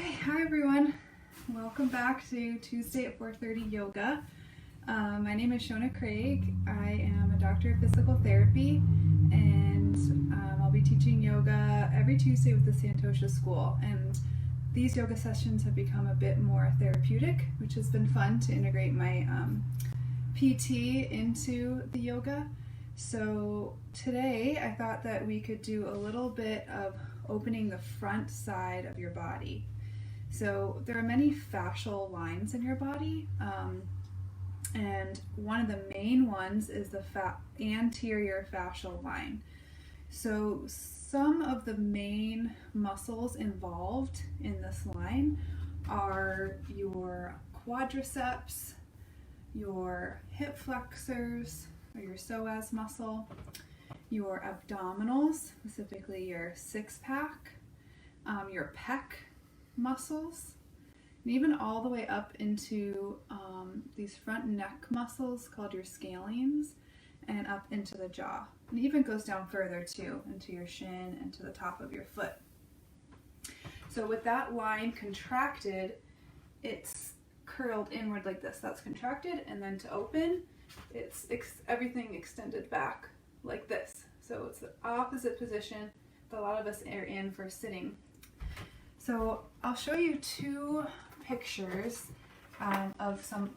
Okay, hi everyone. Welcome back to Tuesday at 4:30 Yoga. My name is Shona Craig. I am a doctor of physical therapy, and I'll be teaching yoga every Tuesday with the Santosha School. And these yoga sessions have become a bit more therapeutic, which has been fun to integrate my PT into the yoga. So today I thought that we could do a little bit of opening the front side of your body. So there are many fascial lines in your body, and one of the main ones is the anterior fascial line. So some of the main muscles involved in this line are your quadriceps, your hip flexors, or your psoas muscle, your abdominals, specifically your six-pack, your pec muscles, and even all the way up into these front neck muscles called your scalenes, and up into the jaw. And it even goes down further too, into your shin and to the top of your foot. So with that line contracted, it's curled inward like this. That's contracted, and then to open, it's everything extended back like this. So it's the opposite position that a lot of us are in for sitting. So I'll show you two pictures of some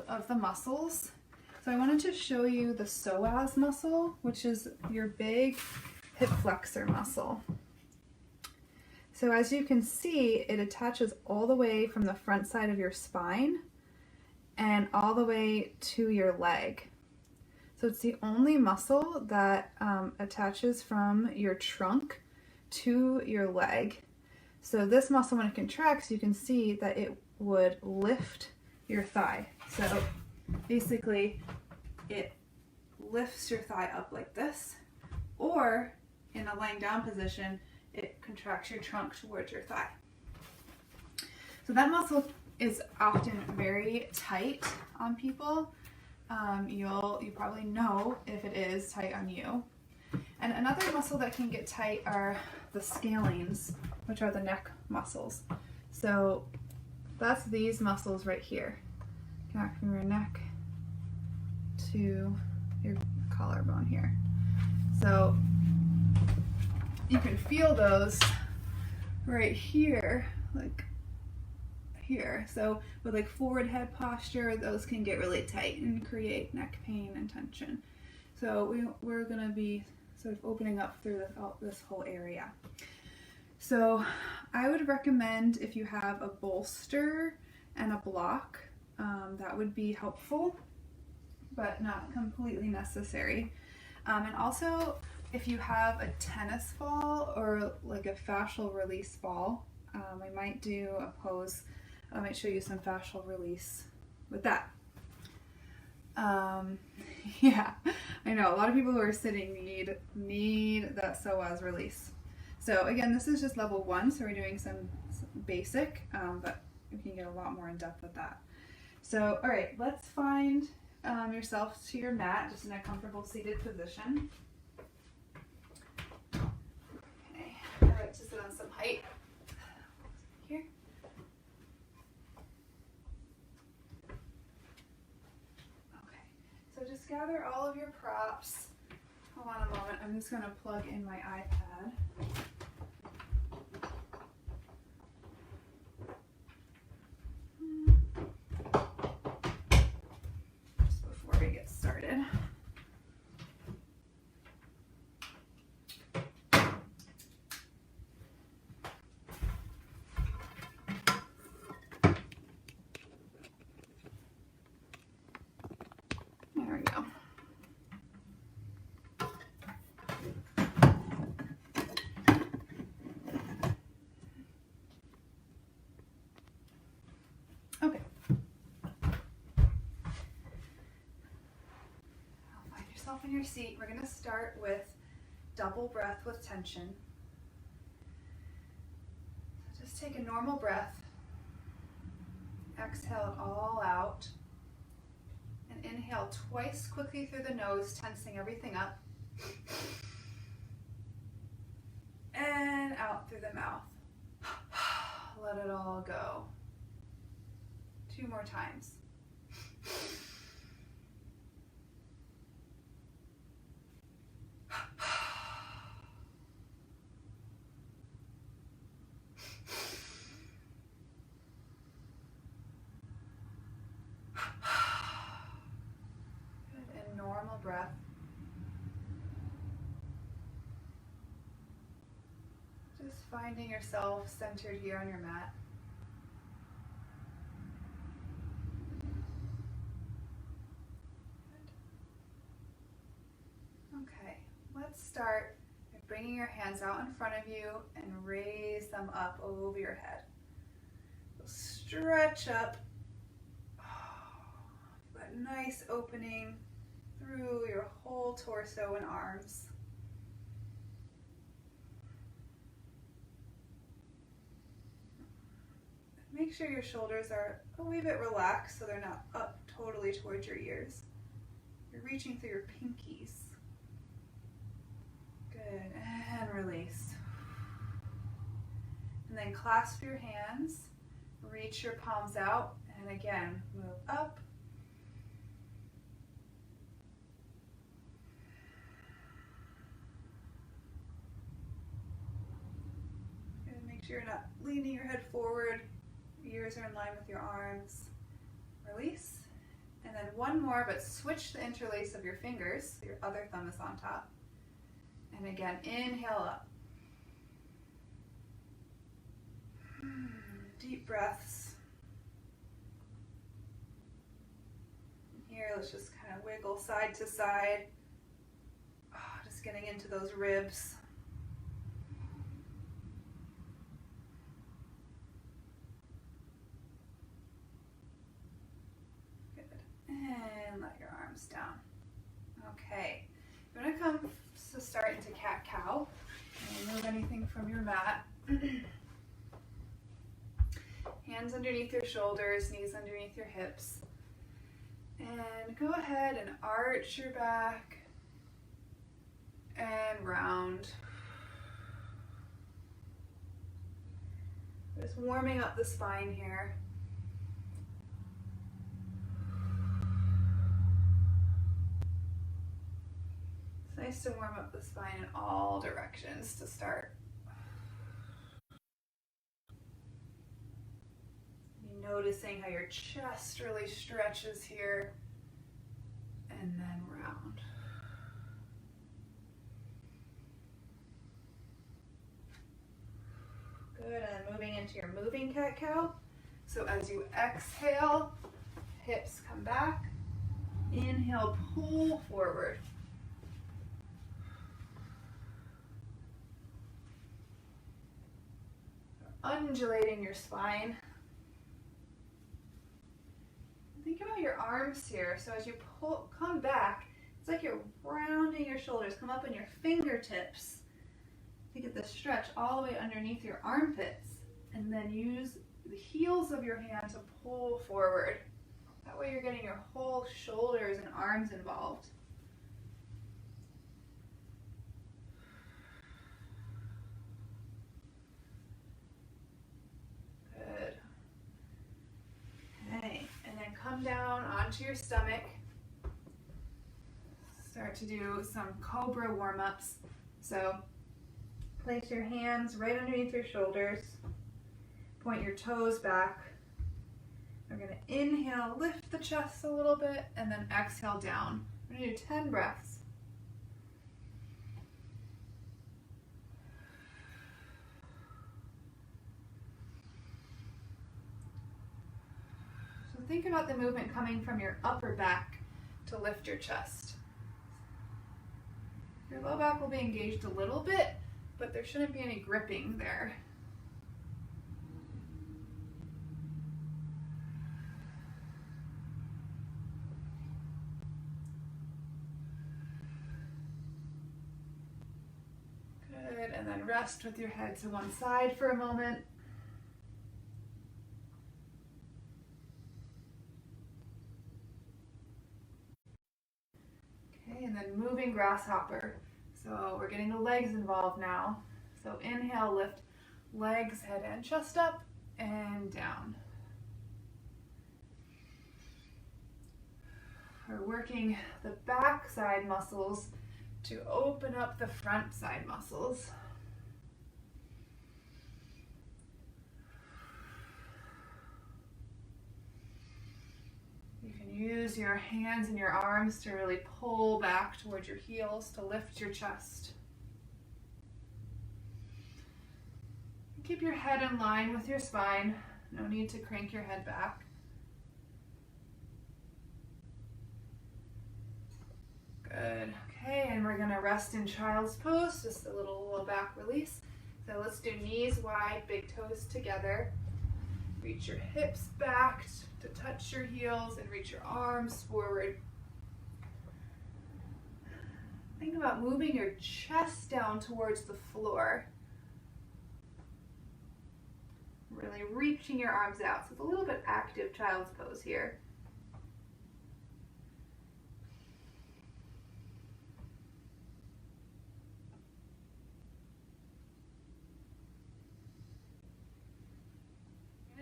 of the muscles. So I wanted to show you the psoas muscle, which is your big hip flexor muscle. So as you can see, it attaches all the way from the front side of your spine and all the way to your leg. So it's the only muscle that attaches from your trunk to your leg. So this muscle, when it contracts, you can see that it would lift your thigh. So basically, it lifts your thigh up like this, or in a lying down position, it contracts your trunk towards your thigh. So that muscle is often very tight on people. You probably know if it is tight on you. And another muscle that can get tight are the scalenes, which are the neck muscles. So that's these muscles right here. Connect from your neck to your collarbone here. So you can feel those right here, like here. So with like forward head posture, those can get really tight and create neck pain and tension. So we're going to be sort of opening up through this whole area. So I would recommend, if you have a bolster and a block, that would be helpful, but not completely necessary. And also, if you have a tennis ball or like a fascial release ball, I might do a pose. I might show you some fascial release with that. Yeah, I know a lot of people who are sitting need that psoas release. So again, this is just level 1, so we're doing some basic, but you can get a lot more in depth with that. So, all right, let's find yourself to your mat, just in a comfortable seated position. Okay, I like to sit on some height. Here. So just gather all of your props. Hold on a moment, I'm just going to plug in my iPad. Just before we get started. There we go. Okay. Find yourself in your seat. We're going to start with double breath with tension. So just take a normal breath. Exhale it all out. And inhale twice quickly through the nose, tensing everything up. And out through the mouth. let it all go. 2 more times. Good, and normal breath. Just finding yourself centered here on your mat. Okay, let's start by bringing your hands out in front of you and raise them up over your head. Stretch up. That nice opening through your whole torso and arms. Make sure your shoulders are a wee bit relaxed so they're not up totally towards your ears. You're reaching through your pinkies. Good, and release. And then clasp your hands, reach your palms out, and again, move up. And make sure you're not leaning your head forward. Ears are in line with your arms. Release. And then one more, but switch the interlace of your fingers. Your other thumb is on top. And again, inhale up. Deep breaths. And here, let's just kind of wiggle side to side. Just getting into those ribs. And let your arms down. Okay, you're going to come to start into cat-cow. Remove anything from your mat. Hands underneath your shoulders, knees underneath your hips. And go ahead and arch your back and round. Just warming up the spine here. Nice to warm up the spine in all directions to start. Be noticing how your chest really stretches here, and then round. Good, and then moving into your moving cat-cow. So as you exhale, hips come back. Inhale, pull forward. Undulating your spine. Think about your arms here. So as you come back, it's like you're rounding your shoulders. Come up in your fingertips to get the stretch all the way underneath your armpits. And then use the heels of your hand to pull forward. That way you're getting your whole shoulders and arms involved. Come down onto your stomach. Start to do some cobra warm-ups. So place your hands right underneath your shoulders. Point your toes back. We're going to inhale, lift the chest a little bit, and then exhale down. We're going to do 10 breaths. Think about the movement coming from your upper back to lift your chest. Your low back will be engaged a little bit, but there shouldn't be any gripping there. Good, and then rest with your head to one side for a moment. And then moving grasshopper. So we're getting the legs involved now. So inhale, lift legs, head and chest up. and down. We're working the back side muscles to open up the front side muscles. You can use your hands and your arms to really pull back towards your heels to lift your chest. Keep your head in line with your spine. No need to crank your head back. Good. Okay, and we're going to rest in child's pose, just a little low back release. So let's do knees wide, big toes together. Reach your hips back to touch your heels and reach your arms forward. Think about moving your chest down towards the floor. Really reaching your arms out. So it's a little bit active child's pose here.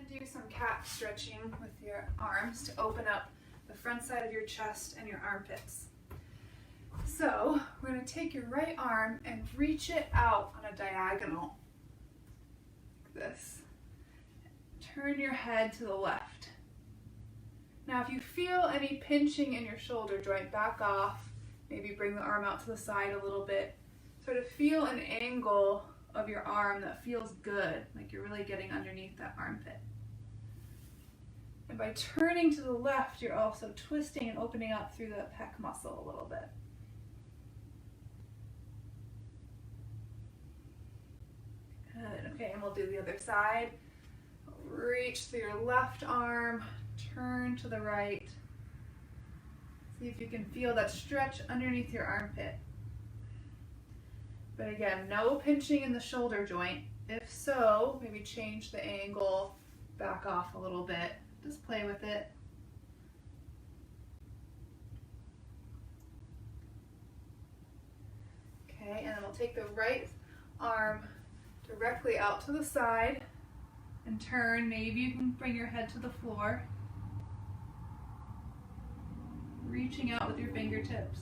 Do some cat stretching with your arms to open up the front side of your chest and your armpits. So we're going to take your right arm and reach it out on a diagonal, like this. Turn your head to the left. Now if you feel any pinching in your shoulder joint, back off. Maybe bring the arm out to the side a little bit. Sort of feel an angle of your arm that feels good, like you're really getting underneath that armpit. And by turning to the left, you're also twisting and opening up through the pec muscle a little bit. Good. Okay, and we'll do the other side. Reach through your left arm, turn to the right. See if you can feel that stretch underneath your armpit. But again, no pinching in the shoulder joint. If so, maybe change the angle, back off a little bit. Just play with it. Okay, and then we'll take the right arm directly out to the side and turn. Maybe you can bring your head to the floor. Reaching out with your fingertips.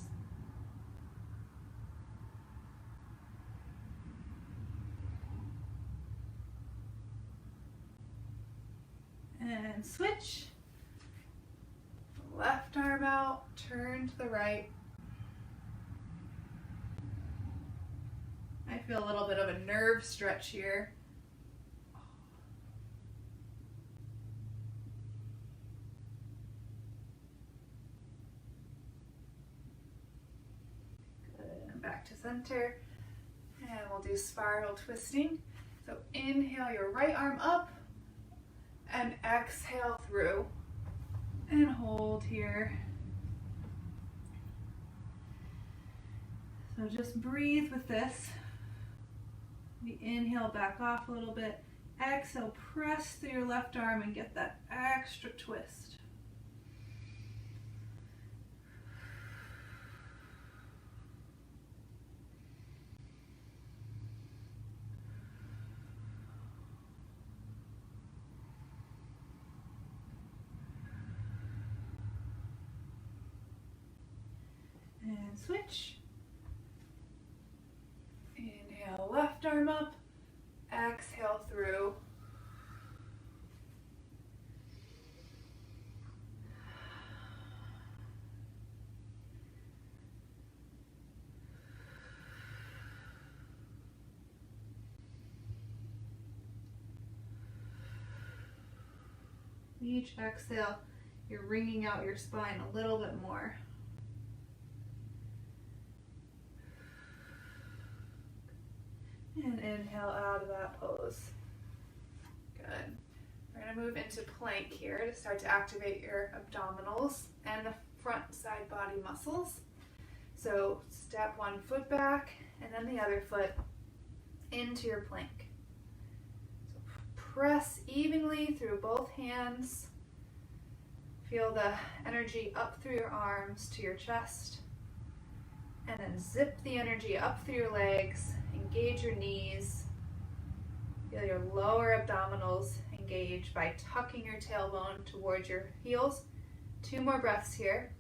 And switch. Left arm out, turn to the right. I feel a little bit of a nerve stretch here. Good. And back to center. And we'll do spiral twisting. So inhale your right arm up. And exhale through and hold here. So just breathe with this. We inhale, back off a little bit. Exhale, press through your left arm and get that extra twist. And switch. Inhale, left arm up. Exhale through. Each exhale, you're wringing out your spine a little bit more. And inhale out of that pose. Good. We're going to move into plank here to start to activate your abdominals and the front side body muscles. So step one foot back and then the other foot into your plank. So press evenly through both hands. Feel the energy up through your arms to your chest. And then zip the energy up through your legs. Engage your knees. Feel your lower abdominals engage by tucking your tailbone towards your heels. 2 more breaths here.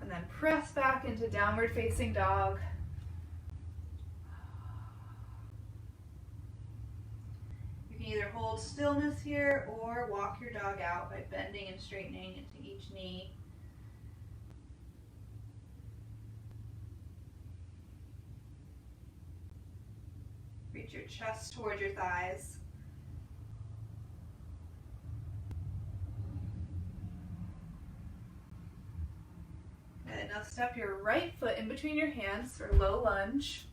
And then press back into downward facing dog. You can either hold stillness here or walk your dog out by bending and straightening into each knee. Reach your chest towards your thighs. Good. Now step your right foot in between your hands for low lunge.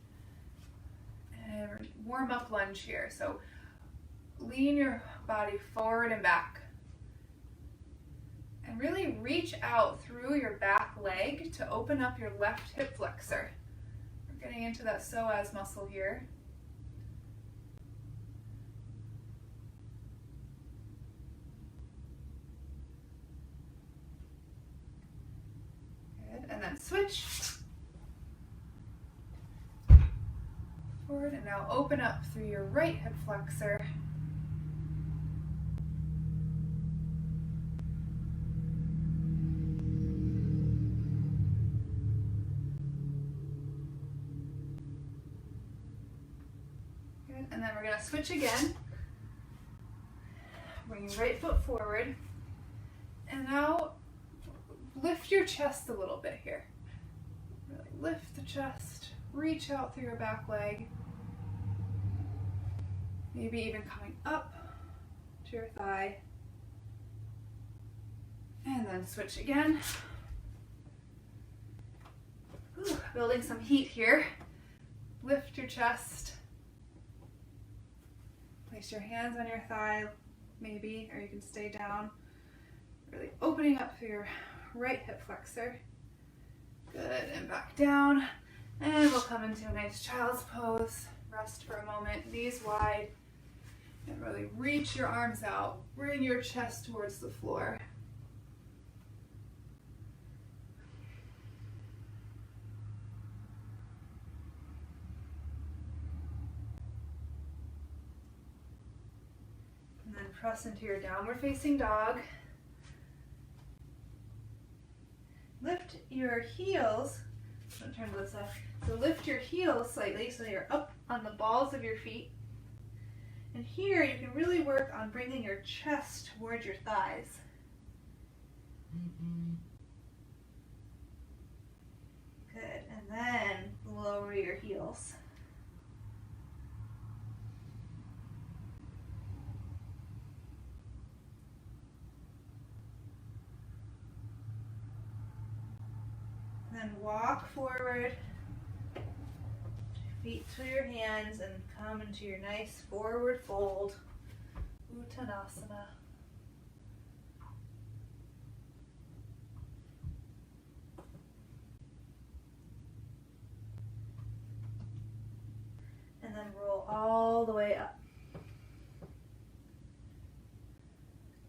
And warm up lunge here. So lean your body forward and back. And really reach out through your back leg to open up your left hip flexor. We're getting into that psoas muscle here. And then switch forward, and now open up through your right hip flexor. Good, and then we're going to switch again. Bring your right foot forward, and now lift your chest a little bit here. Really lift the chest, reach out through your back leg. Maybe even coming up to your thigh. And then switch again. Ooh, building some heat here. Lift your chest. Place your hands on your thigh, maybe, or you can stay down. Really opening up through your right hip flexor. Good, and back down. And we'll come into a nice child's pose. Rest for a moment, knees wide. And really reach your arms out. Bring your chest towards the floor. And then press into your downward facing dog. Lift your heels, I'm turn to the side. So lift your heels slightly so you're up on the balls of your feet. And here you can really work on bringing your chest towards your thighs. Good, and then lower your heels. Then walk forward, feet to your hands, and come into your nice forward fold, Uttanasana. And then roll all the way up.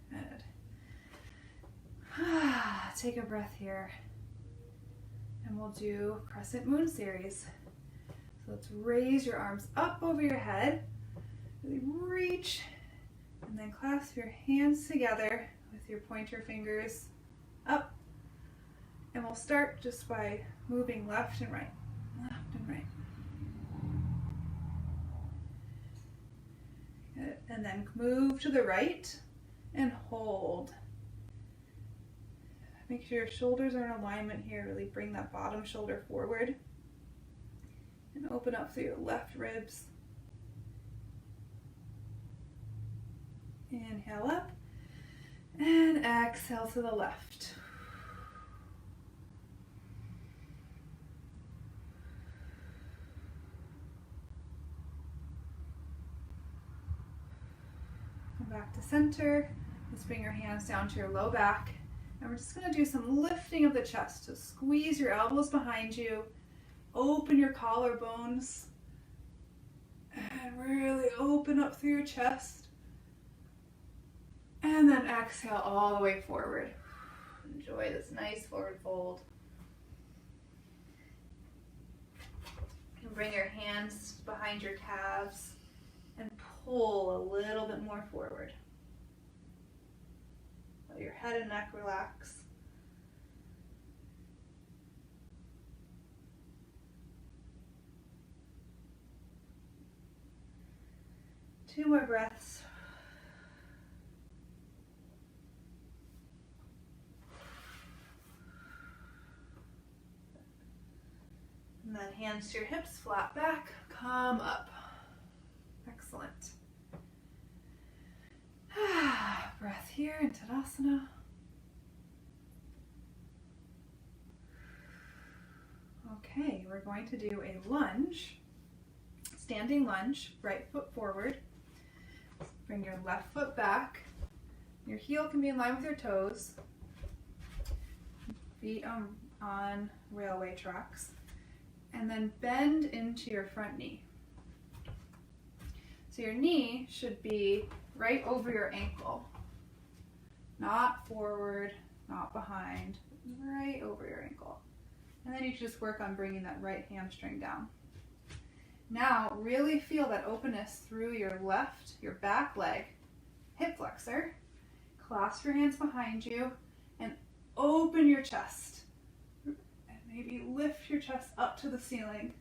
Good. Take a breath here. And we'll do crescent moon series. So let's raise your arms up over your head. Really reach, and then clasp your hands together with your pointer fingers up. And we'll start just by moving left and right, left and right. Good. And then move to the right and hold. Make sure your shoulders are in alignment here. Really bring that bottom shoulder forward. And open up through your left ribs. Inhale up. And exhale to the left. Come back to center. Let's bring your hands down to your low back. And we're just going to do some lifting of the chest. So squeeze your elbows behind you. Open your collarbones. And really open up through your chest. And then exhale all the way forward. Enjoy this nice forward fold. Bring your hands behind your calves and pull a little bit more forward. Let your head and neck relax. Two more breaths. And then hands to your hips, flat back, come up. Excellent. Breath here in Tadasana. Okay, we're going to do a lunge, standing lunge, right foot forward. Bring your left foot back. Your heel can be in line with your toes. Feet on railway tracks. And then bend into your front knee. So your knee should be right over your ankle. Not forward, not behind, right over your ankle. And then you just work on bringing that right hamstring down. Now really feel that openness through your left, your back leg, hip flexor. Clasp your hands behind you and open your chest. And maybe lift your chest up to the ceiling.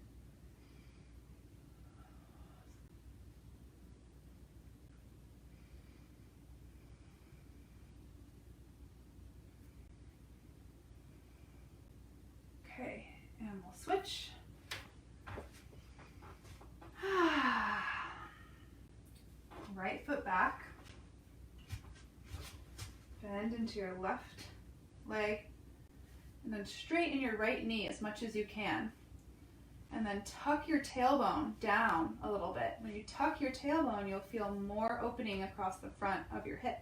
Okay, and we'll switch. Right foot back. Bend into your left leg. And then straighten your right knee as much as you can. And then tuck your tailbone down a little bit. When you tuck your tailbone, you'll feel more opening across the front of your hip.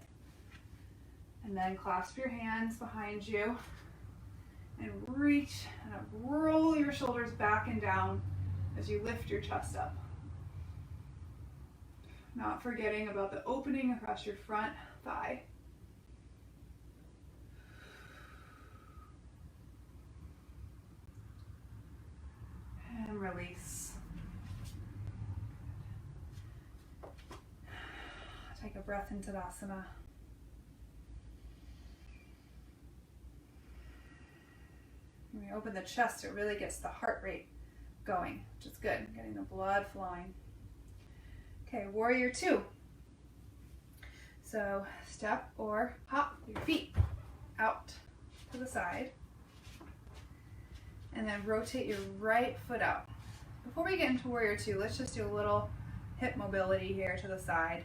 And then clasp your hands behind you. And reach and roll your shoulders back and down as you lift your chest up. Not forgetting about the opening across your front thigh. And release. Take a breath into Tadasana. When you open the chest, it really gets the heart rate going, which is good, getting the blood flowing. Okay, warrior two. So step or hop your feet out to the side. And then rotate your right foot out. Before we get into warrior two, let's just do a little hip mobility here to the side.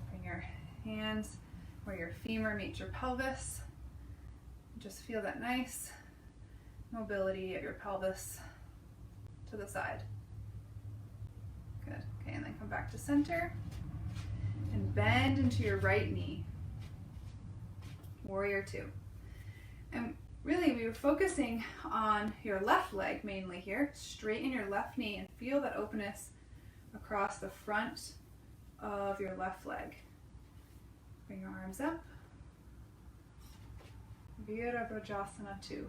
Bring your hands where your femur meets your pelvis. Just feel that nice mobility of your pelvis to the side. Good. Okay, and then come back to center and bend into your right knee. Warrior two. And really, we were focusing on your left leg mainly here. Straighten your left knee and feel that openness across the front of your left leg. Bring your arms up. Virabhadrasana 2.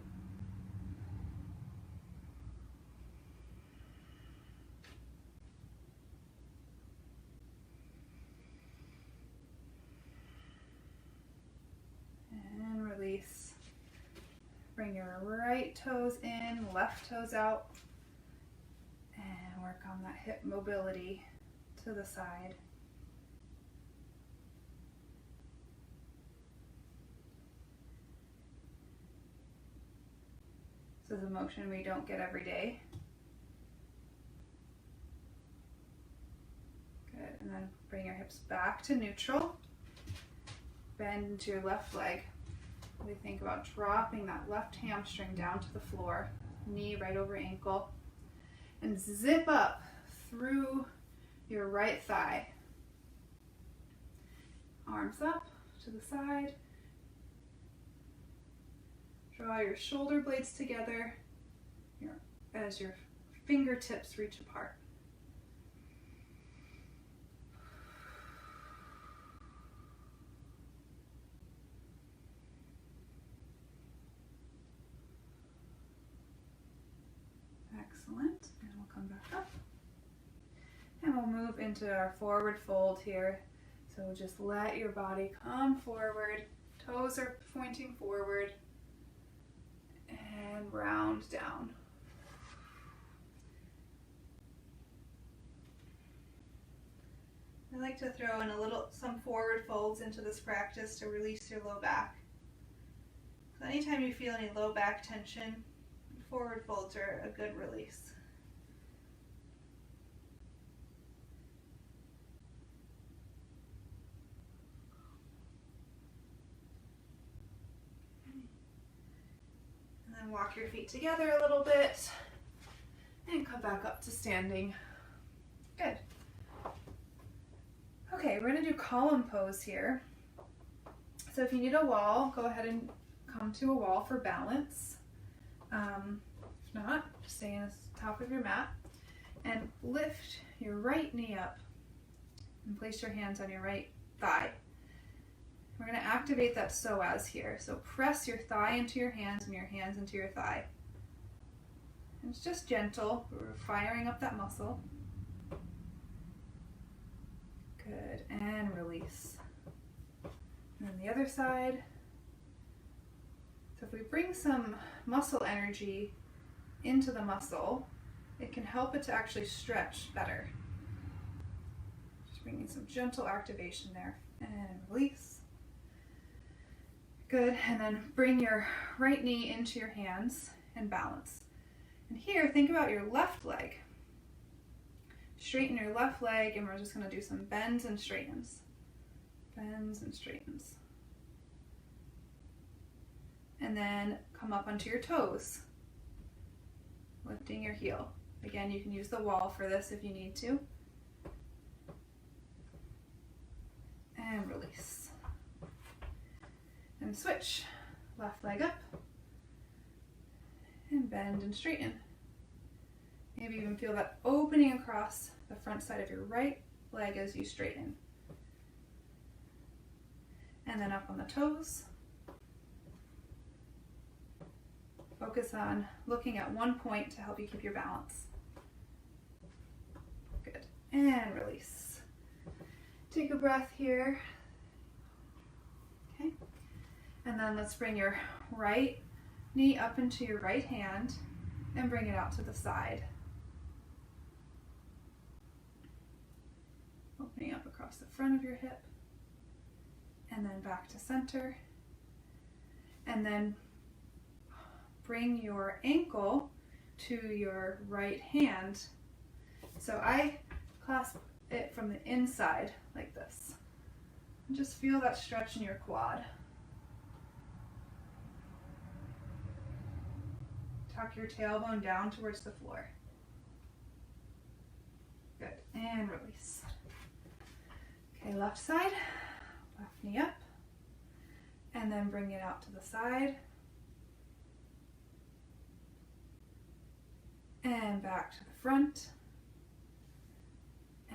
And release. Bring your right toes in, left toes out, and work on that hip mobility to the side. This is a motion we don't get every day. Good, and then bring your hips back to neutral. Bend into your left leg. We think about dropping that left hamstring down to the floor, knee right over ankle, and zip up through your right thigh. Arms up to the side. Draw your shoulder blades together as your fingertips reach apart. Excellent. And we'll come back up. And we'll move into our forward fold here. So just let your body come forward. Toes are pointing forward. And round down. I like to throw in some forward folds into this practice to release your low back. So anytime you feel any low back tension, forward folds are a good release. And then walk your feet together a little bit and come back up to standing. Good. Okay, we're going to do column pose here. So if you need a wall, go ahead and come to a wall for balance. If not, just stay on the top of your mat and lift your right knee up and place your hands on your right thigh. We're going to activate that psoas here. So press your thigh into your hands and your hands into your thigh. And it's just gentle. We're firing up that muscle. Good, and release. And then the other side. So if we bring some muscle energy into the muscle, it can help it to actually stretch better. Just bringing some gentle activation there. And release. Good, and then bring your right knee into your hands and balance. And here, think about your left leg. Straighten your left leg, and we're just going to do some bends and straightens. Bends and straightens. And then come up onto your toes, lifting your heel. Again, you can use the wall for this if you need to. And release. And switch. Left leg up. And bend and straighten. Maybe even feel that opening across the front side of your right leg as you straighten. And then up on the toes. Focus on looking at one point to help you keep your balance. Good. And release. Take a breath here. Okay. And then let's bring your right knee up into your right hand and bring it out to the side. Opening up across the front of your hip. And then back to center. And then bring your ankle to your right hand. So I clasp it from the inside like this. And just feel that stretch in your quad. Tuck your tailbone down towards the floor. Good, and release. Okay, left side, left knee up, and then bring it out to the side, and back to the front,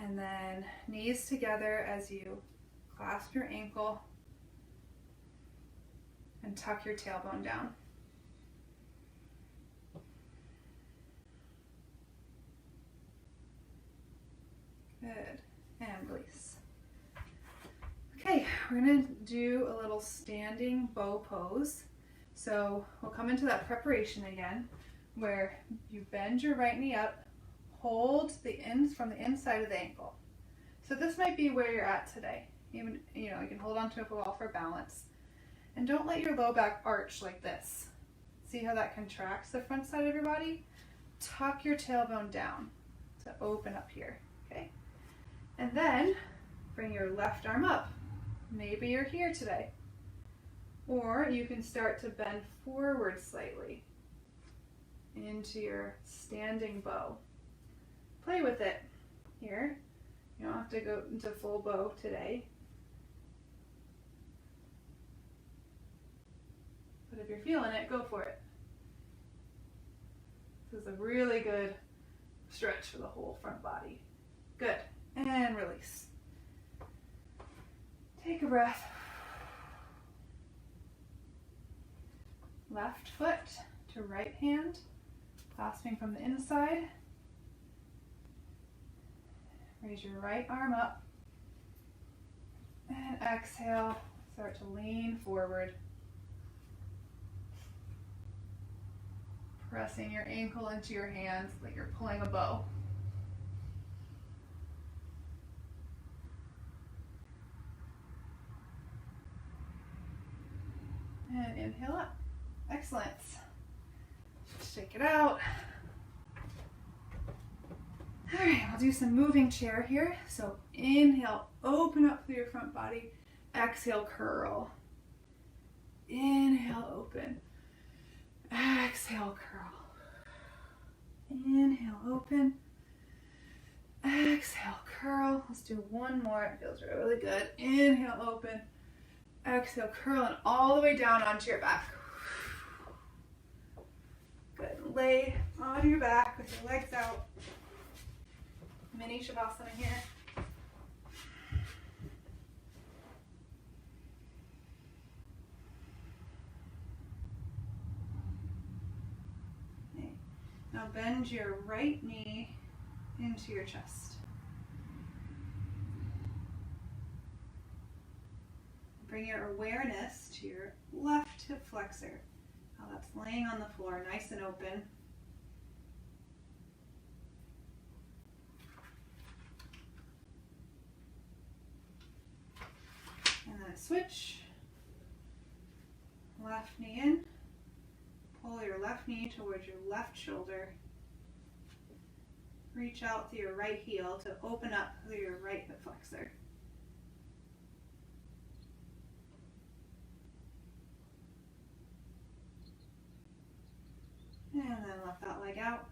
and then knees together as you clasp your ankle and tuck your tailbone down. Good, and release. Okay, we're going to do a little standing bow pose. So we'll come into that preparation again, where you bend your right knee up, hold the ends from the inside of the ankle. So this might be where you're at today. Even, you can hold onto a wall for balance. And don't let your low back arch like this. See how that contracts the front side of your body? Tuck your tailbone down to open up here, okay? And then bring your left arm up. Maybe you're here today. Or you can start to bend forward slightly into your standing bow. Play with it here. You don't have to go into full bow today. But if you're feeling it, go for it. This is a really good stretch for the whole front body. Good. And release. Take a breath. Left foot to right hand. Clasping from the inside. Raise your right arm up. And exhale, start to lean forward. Pressing your ankle into your hands like you're pulling a bow. And inhale up. Excellent. Shake it out. All right, we'll do some moving chair here. So inhale, open up through your front body. Exhale, curl. Inhale, open. Exhale, curl. Inhale, open. Exhale, curl. Let's do one more. It feels really good. Inhale, open. Exhale, curl, and all the way down onto your back. Good. Lay on your back with your legs out. Mini Shavasana here. Okay. Now bend your right knee into your chest. Bring your awareness to your left hip flexor. How that's laying on the floor, nice and open. And then switch. Left knee in. Pull your left knee towards your left shoulder. Reach out through your right heel to open up through your right hip flexor. And then let that leg out.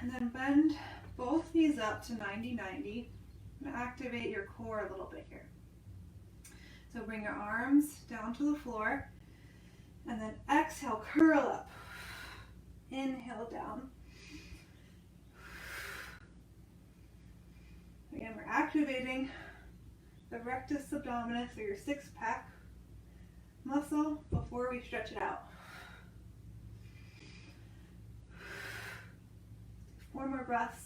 And then bend both knees up to 90-90. And activate your core a little bit here. So bring your arms down to the floor. And then exhale, curl up. Inhale down. Again, we're activating the rectus abdominis, or your sixth pack muscle, before we stretch it out. 4 more breaths.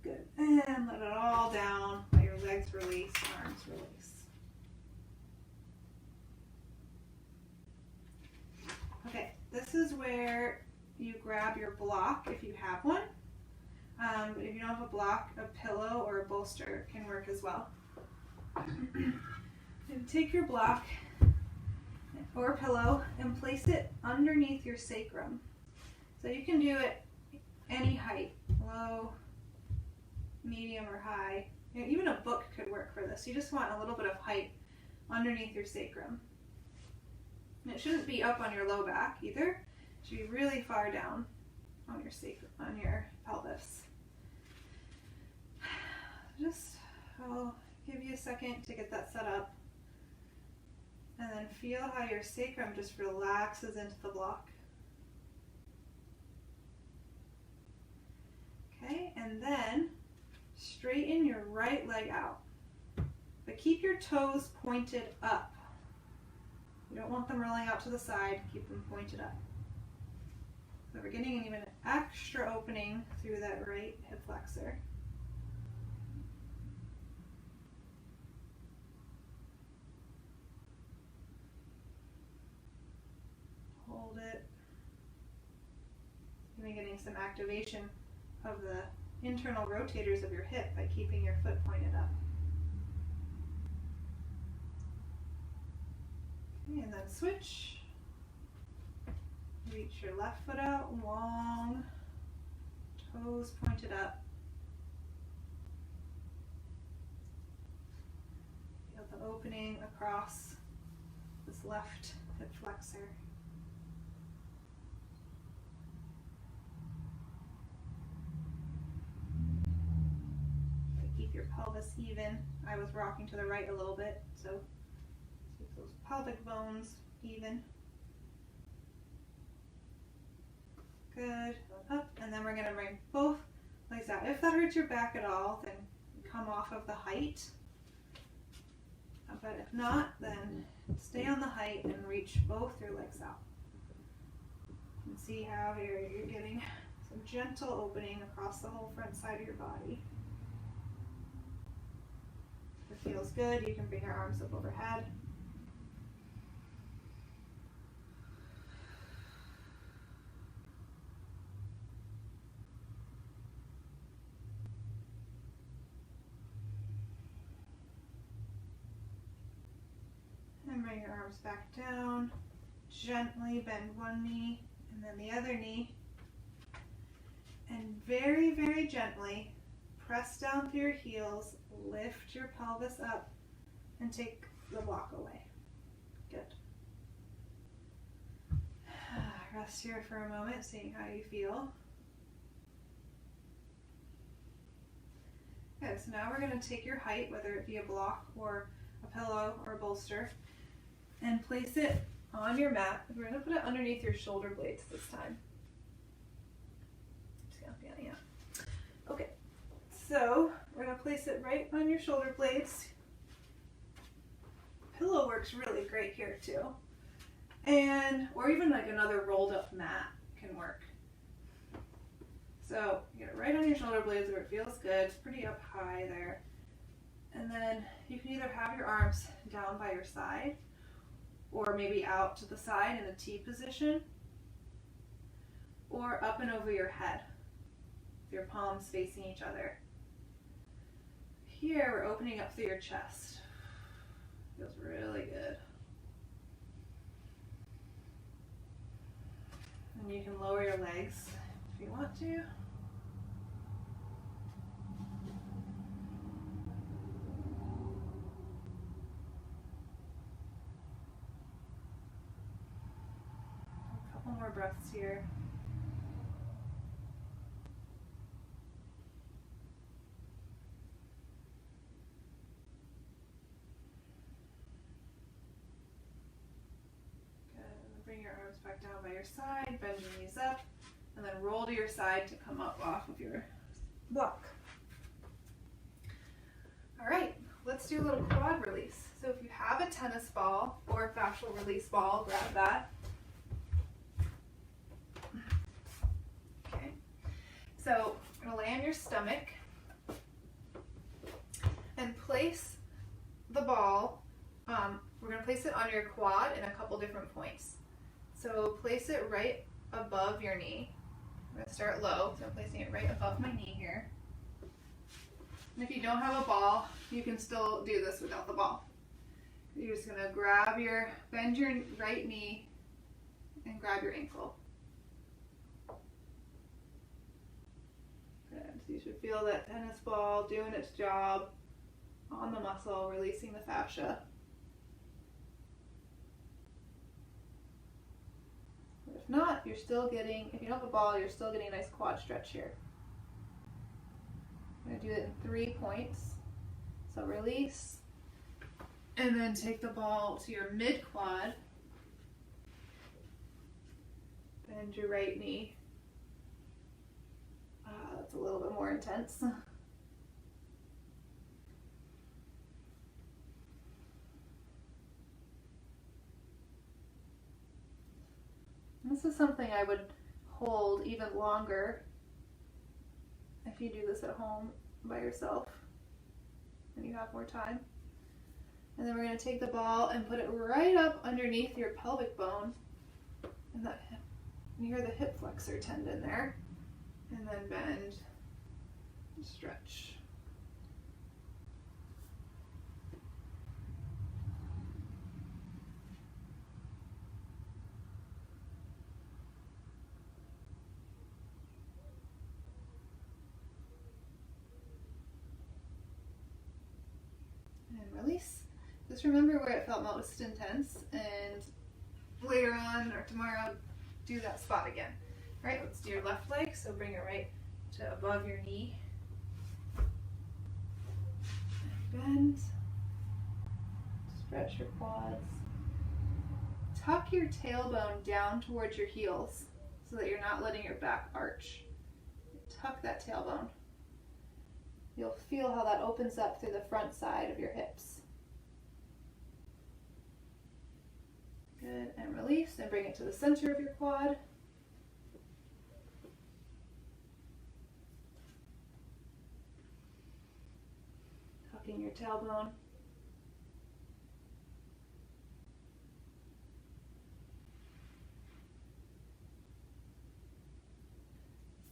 Good. And let it all down. Let your legs release, arms release. Okay, this is where you grab your block if you have one. But if you don't have a block, a pillow or a bolster can work as well. And take your block or pillow and place it underneath your sacrum. So you can do it any height, low, medium, or high. You know, even a book could work for this. You just want a little bit of height underneath your sacrum. And it shouldn't be up on your low back either. It should be really far down on your sacrum, on your pelvis. I'll give you a second to get that set up. And then feel how your sacrum just relaxes into the block. Okay, and then straighten your right leg out. But keep your toes pointed up. You don't want them rolling out to the side, keep them pointed up. So we're getting an even extra opening through that right hip flexor. Hold it. Even getting some activation of the internal rotators of your hip by keeping your foot pointed up. Okay, and then switch. Reach your left foot out, long, toes pointed up. Feel the opening across this left hip flexor. Keep your pelvis even. I was rocking to the right a little bit, so keep those pelvic bones even. Good. Up, and then we're going to bring both like that. If that hurts your back at all, then come off of the height. But if not, then stay on the height and reach both your legs out. And see how you're getting some gentle opening across the whole front side of your body. If it feels good, you can bring your arms up overhead. And bring your arms back down. Gently bend one knee and then the other knee. And very, very gently press down through your heels, lift your pelvis up, and take the block away. Good. Rest here for a moment, seeing how you feel. Good, so now we're going to take your height, whether it be a block or a pillow or a bolster, and place it on your mat. We're going to put it underneath your shoulder blades this time. Yeah. Okay, so we're going to place it right on your shoulder blades. Pillow works really great here too. Or even like another rolled up mat can work. So get it right on your shoulder blades where it feels good. It's pretty up high there. And then you can either have your arms down by your side or maybe out to the side in a T position, or up and over your head, with your palms facing each other. Here we're opening up through your chest. Feels really good. And you can lower your legs if you want to. A couple more breaths here. Bring your arms back down by your side, bend your knees up, and then roll to your side to come up off of your block. All right, let's do a little quad release. So if you have a tennis ball or a fascial release ball, grab that. Okay, so you're going to lay on your stomach and place the ball. We're going to place it on your quad in a couple different points. So place it right above your knee. I'm going to start low, so I'm placing it right above my knee here. And if you don't have a ball, you can still do this without the ball. You're just going to bend your right knee and grab your ankle. Good. So you should feel that tennis ball doing its job on the muscle, releasing the fascia. If not, if you don't have a ball, you're still getting a nice quad stretch here. I'm going to do it in 3 points. So release, and then take the ball to your mid quad. Bend your right knee. That's a little bit more intense. This is something I would hold even longer if you do this at home by yourself and you have more time. And then we're going to take the ball and put it right up underneath your pelvic bone and that near the hip flexor tendon there. And then bend, stretch. Release. Just remember where it felt most intense, and later on or tomorrow do that spot again. All right, let's do your left leg. So bring it right to above your knee. Bend. Stretch your quads. Tuck your tailbone down towards your heels so that you're not letting your back arch. Tuck that tailbone. You'll feel how that opens up through the front side of your hips. Good, and release, and bring it to the center of your quad. Tucking your tailbone.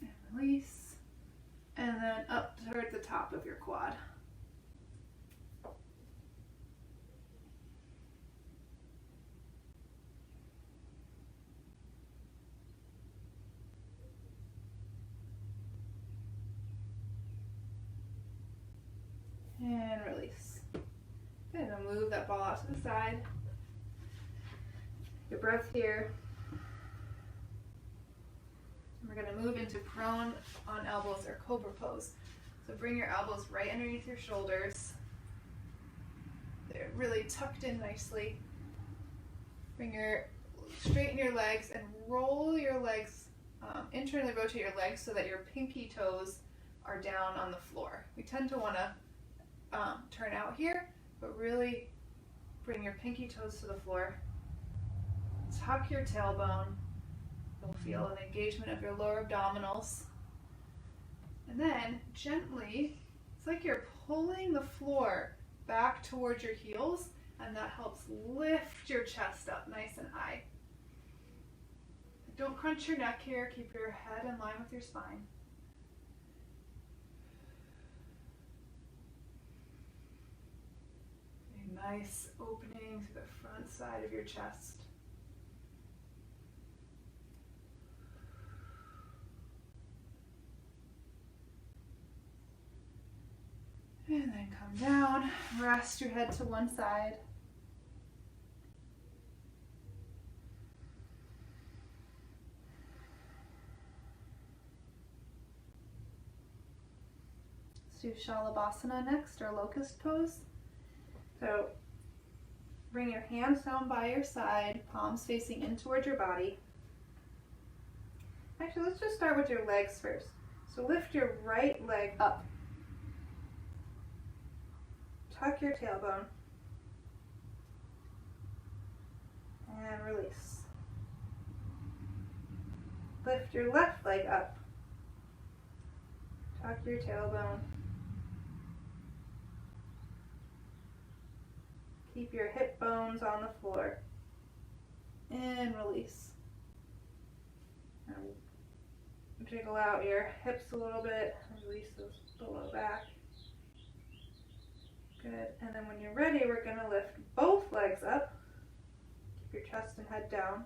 And release, and then up toward the top of your quad. And release. Good, and move that ball out to the side. Your breath here. And we're going to move into prone on elbows or cobra pose. So bring your elbows right underneath your shoulders. They're really tucked in nicely. Straighten your legs and roll your legs, internally rotate your legs so that your pinky toes are down on the floor. We tend to want to turn out here, but really bring your pinky toes to the floor. Tuck your tailbone. You'll feel an engagement of your lower abdominals. And then gently, it's like you're pulling the floor back towards your heels, and that helps lift your chest up nice and high. Don't crunch your neck here. Keep your head in line with your spine. A nice opening to the front side of your chest. And then come down, rest your head to one side. Let's do Shalabhasana next, or locust pose. So bring your hands down by your side, palms facing in towards your body. Actually, let's just start with your legs first. So lift your right leg up. Tuck your tailbone. And release. Lift your left leg up. Tuck your tailbone. Keep your hip bones on the floor. And release. And jiggle out your hips a little bit. Release those below back. Good. And then when you're ready, we're going to lift both legs up. Keep your chest and head down.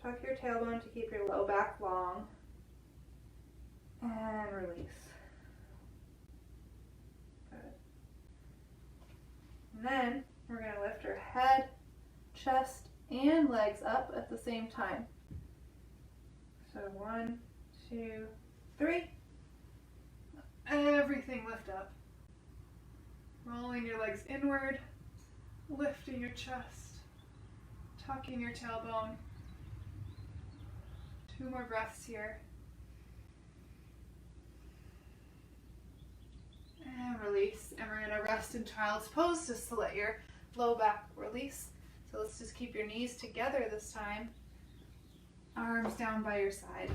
Tuck your tailbone to keep your low back long. And release. Good. And then we're going to lift our head, chest, and legs up at the same time. So 1, 2, 3. Everything lift up. Rolling your legs inward, lifting your chest, tucking your tailbone. 2 more breaths here. And release. And we're going to rest in child's pose just to let your low back release. So let's just keep your knees together this time. Arms down by your side.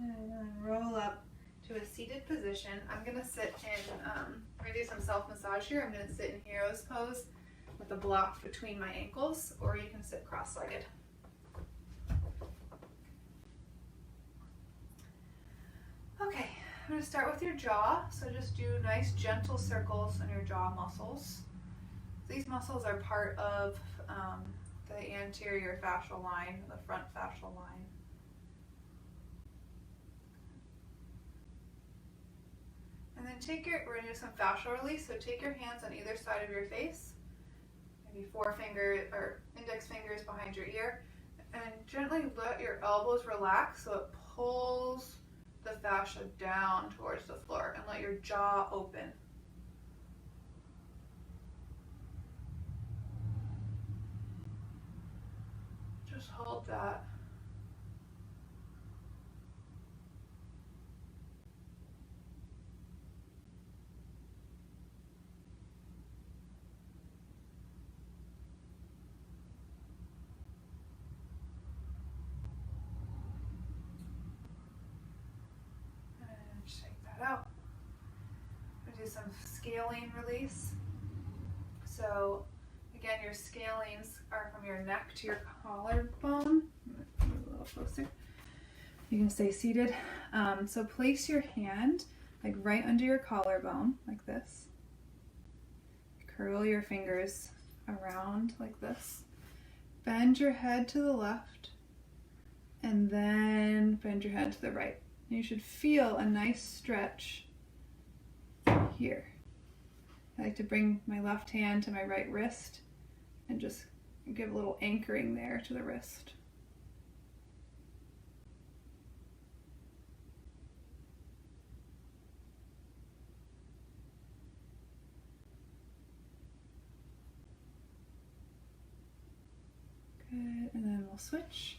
And then roll up to a seated position. I'm going to sit in, we're going to do some self-massage here. I'm going to sit in hero's pose with a block between my ankles, or you can sit cross-legged. Okay, I'm going to start with your jaw. So just do nice gentle circles on your jaw muscles. These muscles are part of the anterior fascial line, the front fascial line. And then we're going to do some fascial release, so take your hands on either side of your face, maybe index fingers behind your ear, and gently let your elbows relax so it pulls the fascia down towards the floor, and let your jaw open. Just hold that. Out. We'll do some scaling release. So again, your scalings are from your neck to your collarbone. Move a little closer. You can stay seated. So place your hand like right under your collarbone, like this. Curl your fingers around like this. Bend your head to the left, and then bend your head to the right. You should feel a nice stretch here. I like to bring my left hand to my right wrist and just give a little anchoring there to the wrist. Good, and then we'll switch.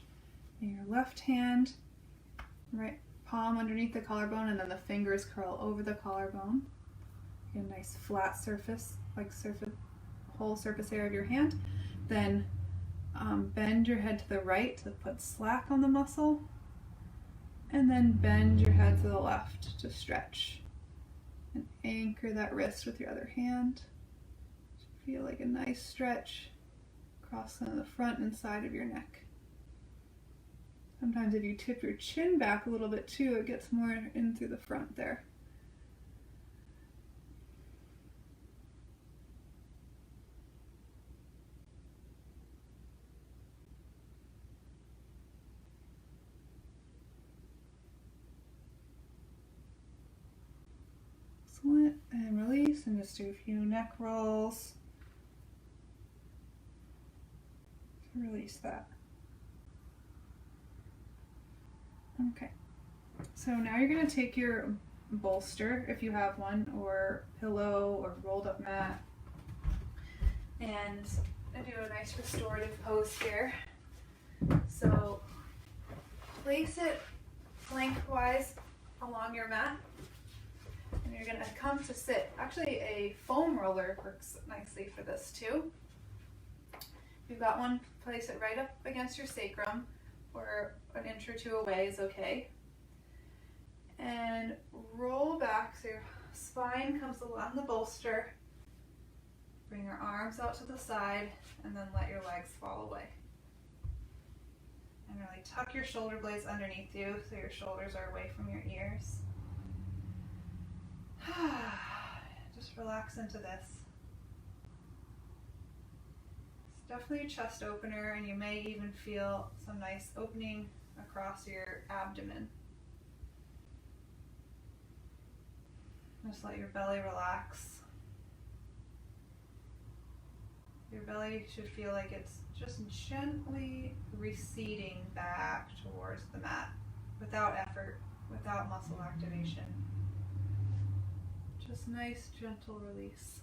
And your left hand, right palm underneath the collarbone, and then the fingers curl over the collarbone. Get a nice flat surface, whole surface area of your hand. Then bend your head to the right to put slack on the muscle, and then bend your head to the left to stretch. And anchor that wrist with your other hand. Feel like a nice stretch across the front and side of your neck. Sometimes if you tip your chin back a little bit too, it gets more in through the front there. Excellent. And release, and just do a few neck rolls. Release that. Okay, so now you're going to take your bolster, if you have one, or pillow, or rolled up mat, and do a nice restorative pose here. So place it lengthwise along your mat, and you're going to come to sit. Actually, a foam roller works nicely for this too. If you've got one, place it right up against your sacrum, or an inch or two away is okay. And roll back so your spine comes along the bolster. Bring your arms out to the side, and then let your legs fall away. And really tuck your shoulder blades underneath you so your shoulders are away from your ears. Just relax into this. Definitely a chest opener, and you may even feel some nice opening across your abdomen. Just let your belly relax. Your belly should feel like it's just gently receding back towards the mat without effort, without muscle activation. Just nice, gentle release.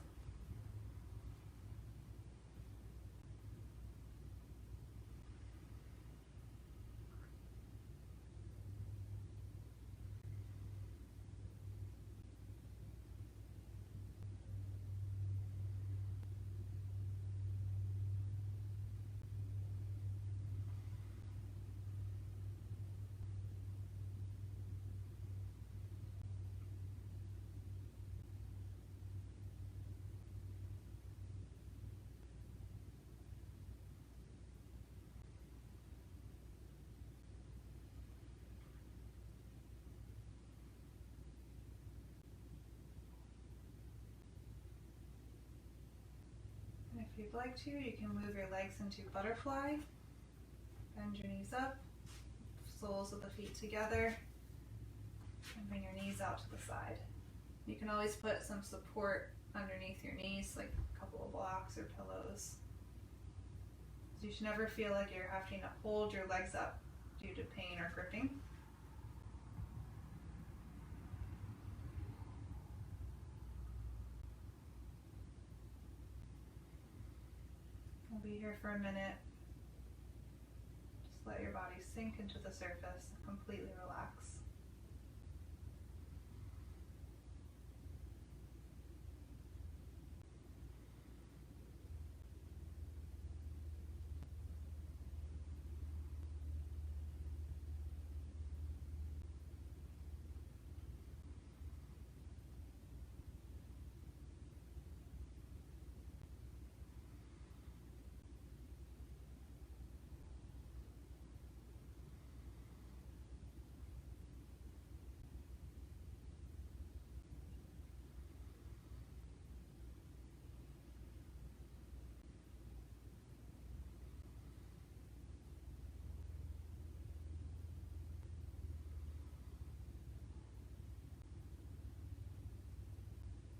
If you'd like to, you can move your legs into butterfly. Bend your knees up, soles of the feet together, and bring your knees out to the side. You can always put some support underneath your knees, like a couple of blocks or pillows. You should never feel like you're having to hold your legs up due to pain or gripping. We'll be here for a minute. Just let your body sink into the surface and completely relax.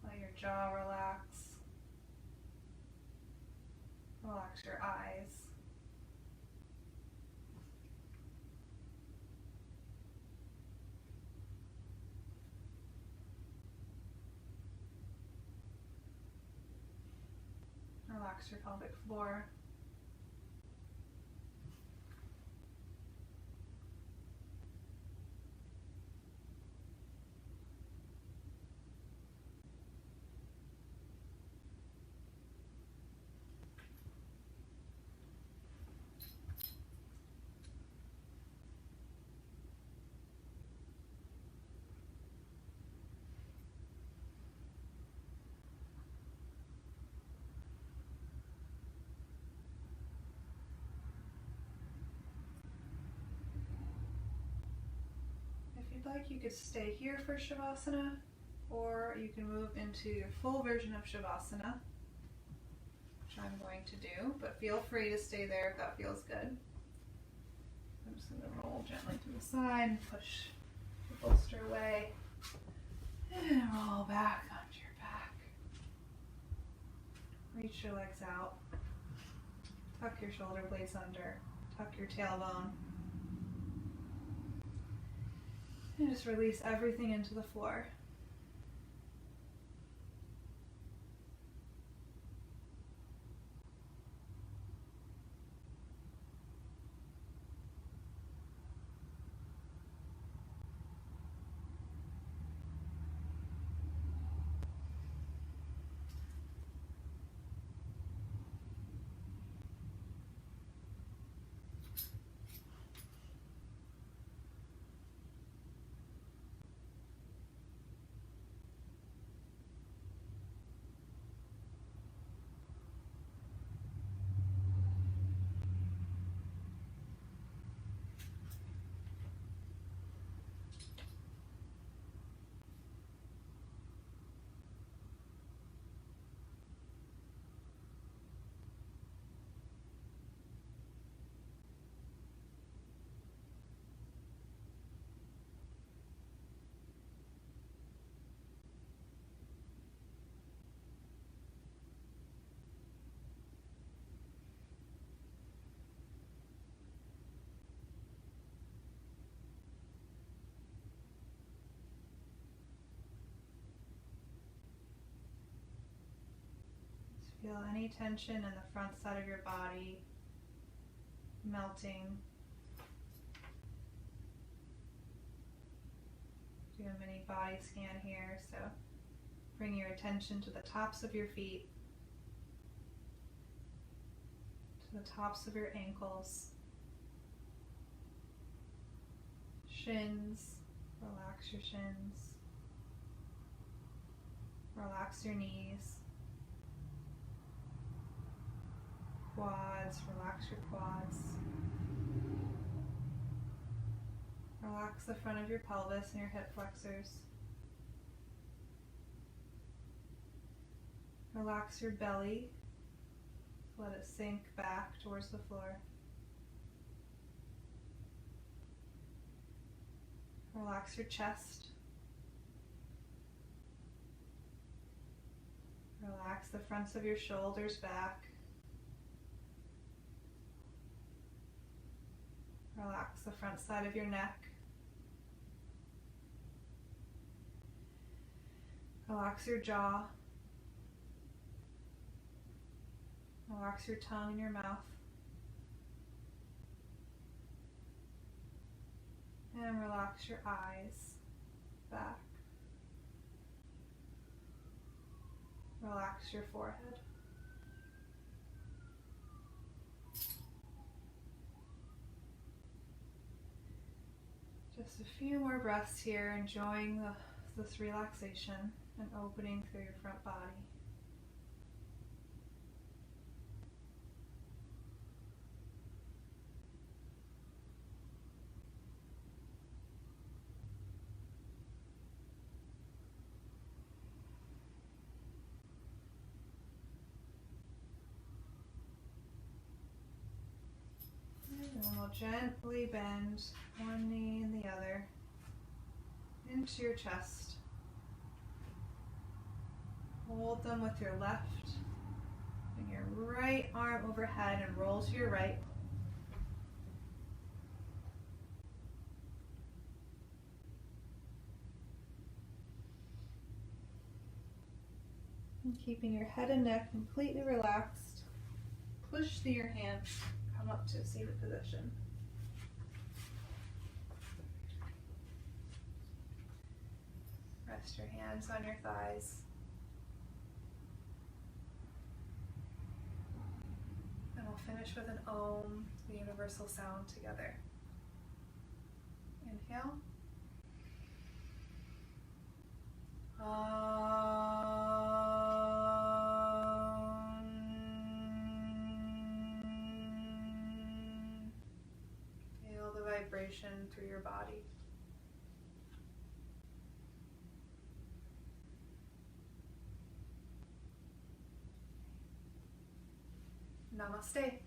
Let your jaw relax. Relax your eyes. Relax your pelvic floor. If you'd like, you could stay here for Shavasana, or you can move into your full version of Shavasana, which I'm going to do, but feel free to stay there if that feels good. I'm just going to roll gently to the side and push the bolster away, and roll back onto your back. Reach your legs out. Tuck your shoulder blades under. Tuck your tailbone. And just release everything into the floor. Feel any tension in the front side of your body melting. Do a mini body scan here, so bring your attention to the tops of your feet, to the tops of your ankles, shins. Relax your shins. Relax your knees. Quads, relax your quads. Relax the front of your pelvis and your hip flexors. Relax your belly. Let it sink back towards the floor. Relax your chest. Relax the fronts of your shoulders back. Relax the front side of your neck. Relax your jaw. Relax your tongue and your mouth. And relax your eyes back. Relax your forehead. Just a few more breaths here, enjoying this relaxation and opening through your front body. And then we'll gently bend one knee and the other into your chest. Hold them with your left. Bring your right arm overhead and roll to your right. And keeping your head and neck completely relaxed, push through your hands, come up to a seated position. Rest your hands on your thighs. And we'll finish with an Om, the universal sound, together. Inhale. Feel the vibration through your body. Namaste.